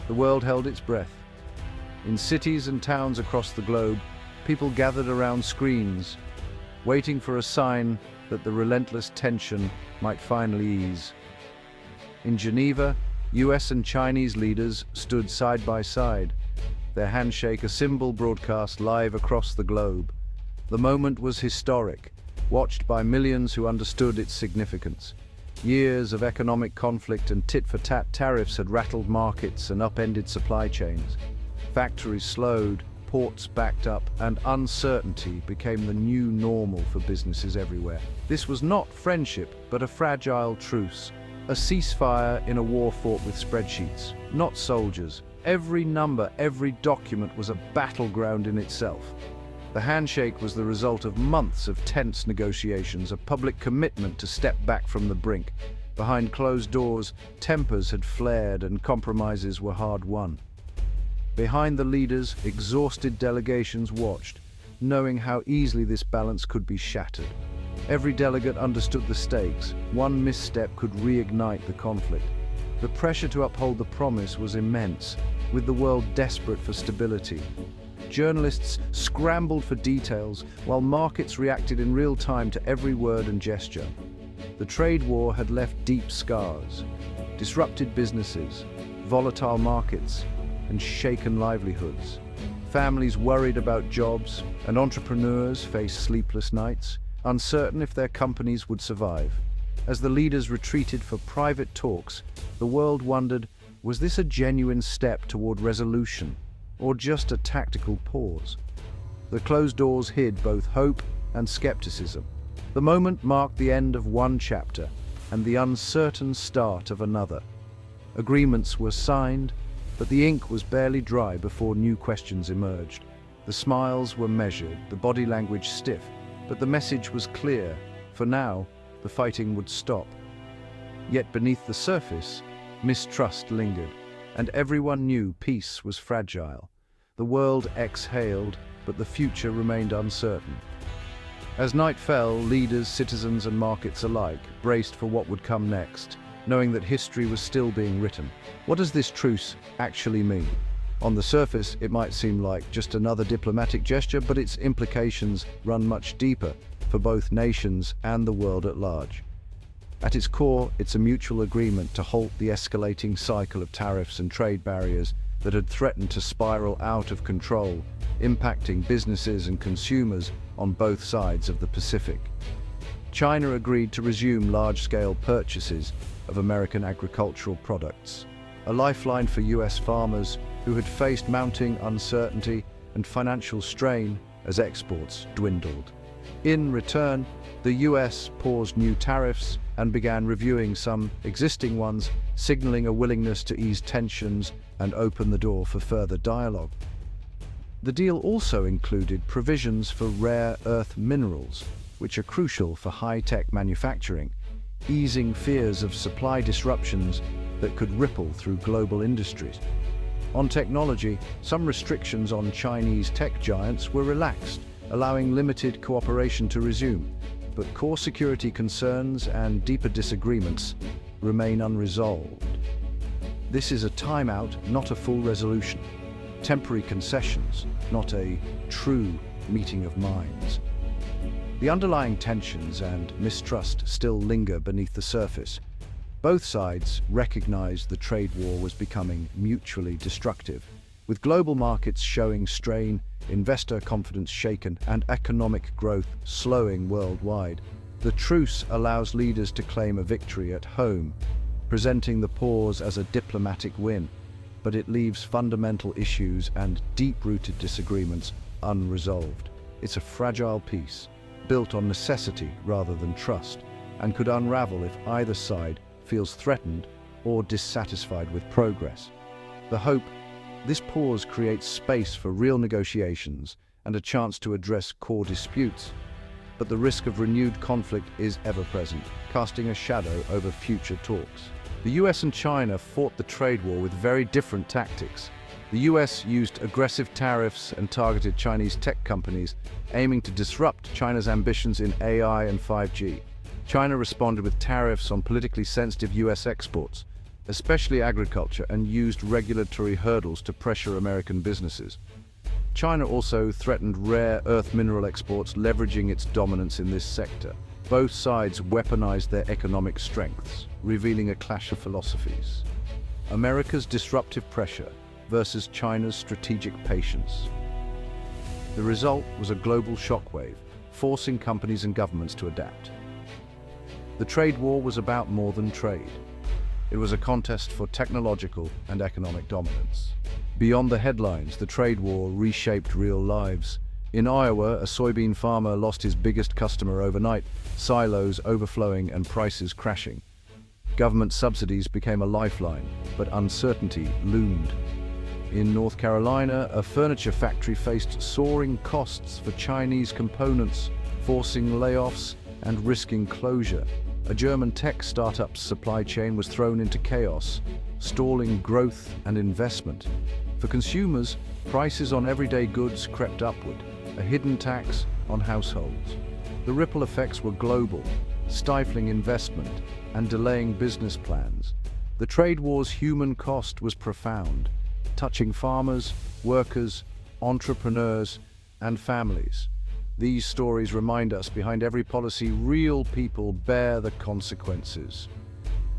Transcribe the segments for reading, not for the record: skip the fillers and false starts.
The world held its breath. In cities and towns across the globe, people gathered around screens, waiting for a sign that the relentless tension might finally ease. In Geneva, US and Chinese leaders stood side by side, their handshake a symbol broadcast live across the globe. The moment was historic, watched by millions who understood its significance. Years of economic conflict and tit-for-tat tariffs had rattled markets and upended supply chains. Factories slowed, ports backed up, and uncertainty became the new normal for businesses everywhere. This was not friendship, but a fragile truce. A ceasefire in a war fought with spreadsheets, not soldiers. Every number, every document was a battleground in itself. The handshake was the result of months of tense negotiations, a public commitment to step back from the brink. Behind closed doors, tempers had flared and compromises were hard-won. Behind the leaders, exhausted delegations watched, knowing how easily this balance could be shattered. Every delegate understood the stakes. One misstep could reignite the conflict. The pressure to uphold the promise was immense, with the world desperate for stability. Journalists scrambled for details, while markets reacted in real time to every word and gesture. The trade war had left deep scars, disrupted businesses, volatile markets, and shaken livelihoods. Families worried about jobs, and entrepreneurs faced sleepless nights, uncertain if their companies would survive. As the leaders retreated for private talks, the world wondered, was this a genuine step toward resolution, or just a tactical pause? The closed doors hid both hope and skepticism. The moment marked the end of one chapter and the uncertain start of another. Agreements were signed, but the ink was barely dry before new questions emerged. The smiles were measured, the body language stiff, but the message was clear. For now, the fighting would stop. Yet beneath the surface, mistrust lingered, and everyone knew peace was fragile. The world exhaled, but the future remained uncertain. As night fell, leaders, citizens, and markets alike braced for what would come next, knowing that history was still being written. What does this truce actually mean? On the surface, it might seem like just another diplomatic gesture, but its implications run much deeper for both nations and the world at large. At its core, it's a mutual agreement to halt the escalating cycle of tariffs and trade barriers that had threatened to spiral out of control, impacting businesses and consumers on both sides of the Pacific. China agreed to resume large-scale purchases of American agricultural products, a lifeline for US farmers who had faced mounting uncertainty and financial strain as exports dwindled. In return, the US paused new tariffs and began reviewing some existing ones, signaling a willingness to ease tensions and open the door for further dialogue. The deal also included provisions for rare earth minerals, which are crucial for high-tech manufacturing, easing fears of supply disruptions that could ripple through global industries. On technology, some restrictions on Chinese tech giants were relaxed, allowing limited cooperation to resume, but core security concerns and deeper disagreements remain unresolved. This is a timeout, not a full resolution. Temporary concessions, not a true meeting of minds. The underlying tensions and mistrust still linger beneath the surface. Both sides recognized the trade war was becoming mutually destructive, with global markets showing strain, investor confidence shaken, and economic growth slowing worldwide. The truce allows leaders to claim a victory at home, presenting the pause as a diplomatic win, but it leaves fundamental issues and deep-rooted disagreements unresolved. It's a fragile peace, built on necessity rather than trust, and could unravel if either side feels threatened or dissatisfied with progress. The hope, this pause creates space for real negotiations and a chance to address core disputes, but the risk of renewed conflict is ever present, casting a shadow over future talks. The US and China fought the trade war with very different tactics. The US used aggressive tariffs and targeted Chinese tech companies, aiming to disrupt China's ambitions in AI and 5G. China responded with tariffs on politically sensitive US exports, especially agriculture, and used regulatory hurdles to pressure American businesses. China also threatened rare earth mineral exports, leveraging its dominance in this sector. Both sides weaponized their economic strengths, revealing a clash of philosophies. America's disruptive pressure versus China's strategic patience. The result was a global shockwave, forcing companies and governments to adapt. The trade war was about more than trade. It was a contest for technological and economic dominance. Beyond the headlines, the trade war reshaped real lives. In Iowa, a soybean farmer lost his biggest customer overnight, silos overflowing and prices crashing. Government subsidies became a lifeline, but uncertainty loomed. In North Carolina, a furniture factory faced soaring costs for Chinese components, forcing layoffs and risking closure. A German tech startup's supply chain was thrown into chaos, stalling growth and investment. For consumers, prices on everyday goods crept upward, a hidden tax on households. The ripple effects were global, stifling investment and delaying business plans. The trade war's human cost was profound, touching farmers, workers, entrepreneurs, and families. These stories remind us, behind every policy, real people bear the consequences.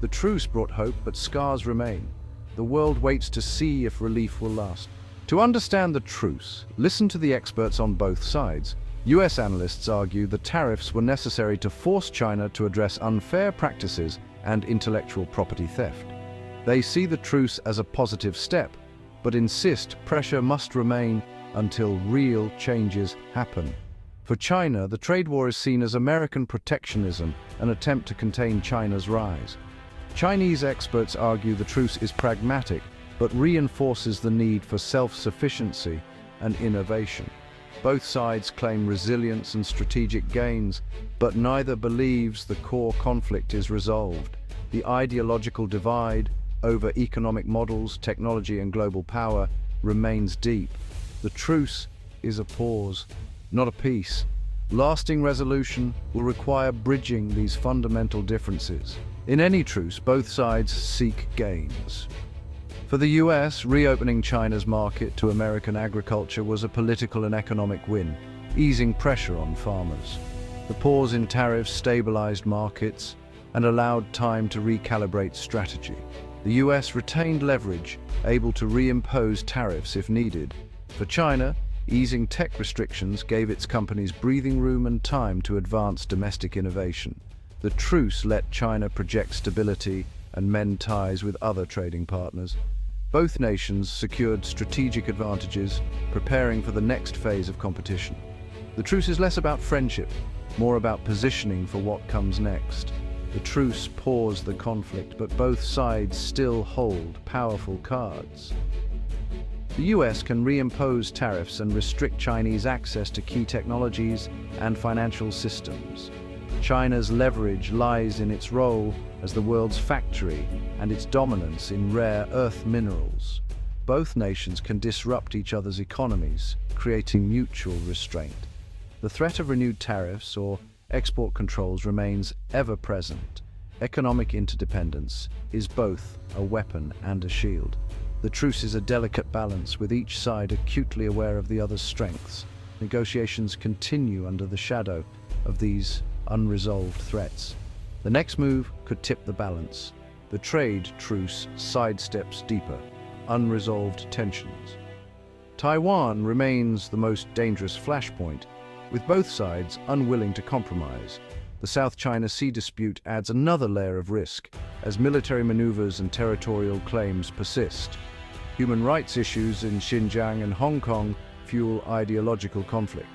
The truce brought hope, but scars remain. The world waits to see if relief will last. To understand the truce, listen to the experts on both sides. US analysts argue the tariffs were necessary to force China to address unfair practices and intellectual property theft. They see the truce as a positive step, but insist pressure must remain until real changes happen. For China, the trade war is seen as American protectionism, an attempt to contain China's rise. Chinese experts argue the truce is pragmatic, but reinforces the need for self-sufficiency and innovation. Both sides claim resilience and strategic gains, but neither believes the core conflict is resolved. The ideological divide over economic models, technology, and global power remains deep. The truce is a pause, not a peace. Lasting resolution will require bridging these fundamental differences. In any truce, both sides seek gains. For the US, reopening China's market to American agriculture was a political and economic win, easing pressure on farmers. The pause in tariffs stabilized markets and allowed time to recalibrate strategy. The US retained leverage, able to reimpose tariffs if needed. For China, easing tech restrictions gave its companies breathing room and time to advance domestic innovation. The truce let China project stability and mend ties with other trading partners. Both nations secured strategic advantages, preparing for the next phase of competition. The truce is less about friendship, more about positioning for what comes next. The truce paused the conflict, but both sides still hold powerful cards. The US can reimpose tariffs and restrict Chinese access to key technologies and financial systems. China's leverage lies in its role as the world's factory and its dominance in rare earth minerals. Both nations can disrupt each other's economies, creating mutual restraint. The threat of renewed tariffs or export controls remains ever present. Economic interdependence is both a weapon and a shield. The truce is a delicate balance, with each side acutely aware of the other's strengths. Negotiations continue under the shadow of these unresolved threats. The next move could tip the balance. The trade truce sidesteps deeper, unresolved tensions. Taiwan remains the most dangerous flashpoint, with both sides unwilling to compromise. The South China Sea dispute adds another layer of risk, as military maneuvers and territorial claims persist. Human rights issues in Xinjiang and Hong Kong fuel ideological conflict.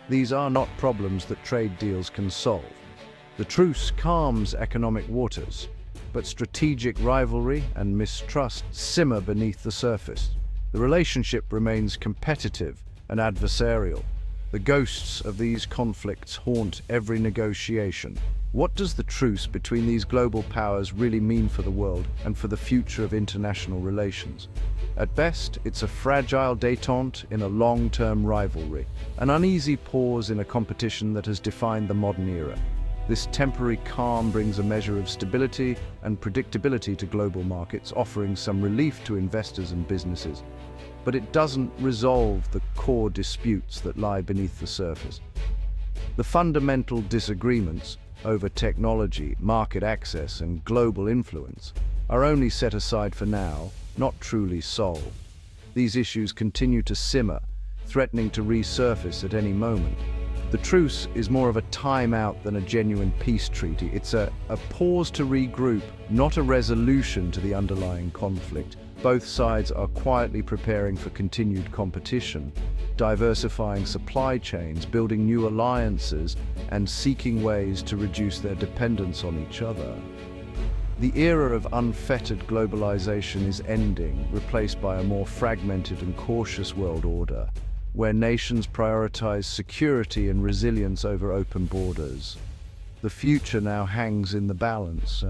These are not problems that trade deals can solve. The truce calms economic waters, but strategic rivalry and mistrust simmer beneath the surface. The relationship remains competitive and adversarial. The ghosts of these conflicts haunt every negotiation. What does the truce between these global powers really mean for the world and for the future of international relations? At best, it's a fragile détente in a long-term rivalry, an uneasy pause in a competition that has defined the modern era. This temporary calm brings a measure of stability and predictability to global markets, offering some relief to investors and businesses. But it doesn't resolve the core disputes that lie beneath the surface. The fundamental disagreements over technology, market access, and global influence are only set aside for now, not truly solved. These issues continue to simmer, threatening to resurface at any moment. The truce is more of a timeout than a genuine peace treaty. It's a pause to regroup, not a resolution to the underlying conflict. Both sides are quietly preparing for continued competition, diversifying supply chains, building new alliances, and seeking ways to reduce their dependence on each other. The era of unfettered globalization is ending, replaced by a more fragmented and cautious world order, where nations prioritize security and resilience over open borders. The future now hangs in the balance.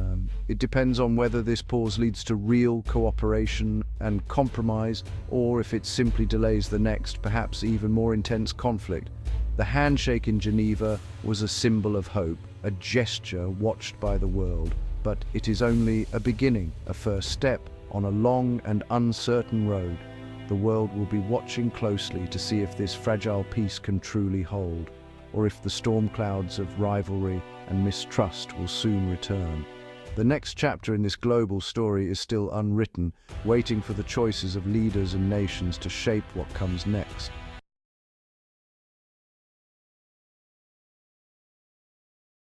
It depends on whether this pause leads to real cooperation and compromise, or if it simply delays the next, perhaps even more intense conflict. The handshake in Geneva was a symbol of hope, a gesture watched by the world, but it is only a beginning, a first step on a long and uncertain road. The world will be watching closely to see if this fragile peace can truly hold, or if the storm clouds of rivalry and mistrust will soon return. The next chapter in this global story is still unwritten, waiting for the choices of leaders and nations to shape what comes next.